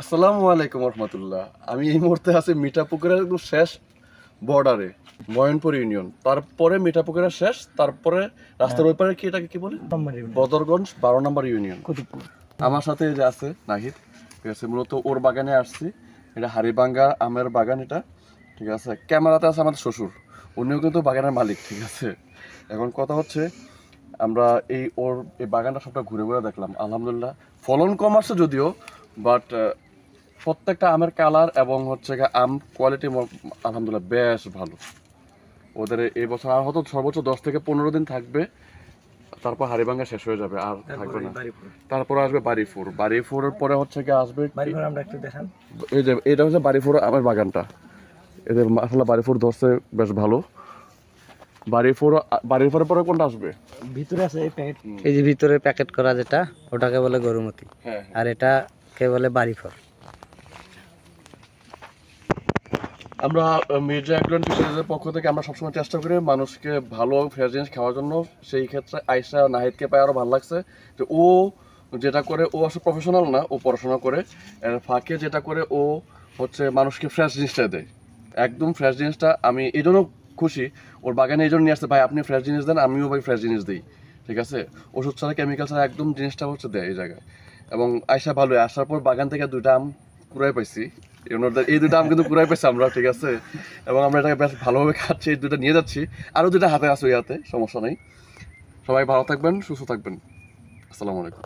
আসসালামু আলাইকুম রহমতুল্লাহ। আমি এই মুহূর্তে আছি মিঠাপুকুরের একদম শেষ বর্ডারে, ময়নপুর ইউনিয়ন। তারপরে মিঠাপুকুরের শেষ, তারপরে রাস্তার ওই পারে কি এটাকে কি বলে, বদরগঞ্জ 12 নম্বর ইউনিয়ন। আমার সাথে এই যে আছে নাহিদ, ঠিক আছে। মূলত ওর বাগানে আসছি। এটা হাড়িভাঙ্গা আমের বাগান এটা, ঠিক আছে। ক্যামেরাতে আছে আমাদের শ্বশুর, উনিও কিন্তু বাগানের মালিক, ঠিক আছে। এখন কথা হচ্ছে, আমরা এই বাগানটা সবটা ঘুরে ঘুরে দেখলাম। আলহামদুলিল্লাহ ফলন কম আসছে যদিও, বাট প্রত্যেকটা আমের কালার এবং হচ্ছে আম কোয়ালিটি আলহামদুলিল্লাহ বেশ ভালো। ওদের এই বছর আর হয়তো সর্বোচ্চ 10 থেকে 15 দিন থাকবে, তারপর হাড়িভাঙ্গা শেষ হয়ে যাবে, আর থাকবে না। তারপরে আসবে বাড়িপুর, বাড়িপুরের পরে হচ্ছে আসবে এই যে এটা হচ্ছে বাড়িপুর আমের বাগানটা। এদের আসলে বাড়িপুর ধরছে বেশ ভালো। বাড়িপুরের পরে কোনটা আসবে? ভিতরে আছে এই প্যাকেট, এই যে ভিতরে প্যাকেট করা যেটা, ওটাকে বলে গরুমতি। হ্যাঁ, আর এটা কে বলে বাড়িফল। আমরা মির্জা এগ্রো ফিশারিজের পক্ষ থেকে আমরা সবসময় চেষ্টা করি মানুষকে ভালো ফ্রেশ জিনিস খাওয়ার জন্য। সেই ক্ষেত্রে আয়শা নাহিদকে পাই আরও ভালো লাগছে যে ও যেটা করে, ও আসলে প্রফেশনাল না, ও পড়াশোনা করে, এর ফাঁকে যেটা করে ও হচ্ছে মানুষকে ফ্রেশ জিনিসটা দেয়, একদম ফ্রেশ জিনিসটা। আমি এই জন্য খুশি, ওর বাগানে এই জন্য নিয়ে আসতে, ভাই আপনি ফ্রেশ জিনিস দেন, আমিও ভাই ফ্রেশ জিনিস দিই, ঠিক আছে। ওষুধ ছাড়া কেমিক্যাল ছাড়া একদম জিনিসটা হচ্ছে দেয় এই জায়গায়। এবং আয়শা ভালোই, আসার পর বাগান থেকে 2টা আম কুড়াই পাইছি। এই 2টা আম কিন্তু কুড়াই পাইছি আমরা, ঠিক আছে। এবং আমরা এটাকে বেশ ভালোভাবে খাচ্ছি, এই 2টা নিয়ে যাচ্ছি, আরও 2টা হাতে আছে ওই হাতে, সমস্যা নেই। সবাই ভালো থাকবেন, সুস্থ থাকবেন। আসসালামু আলাইকুম।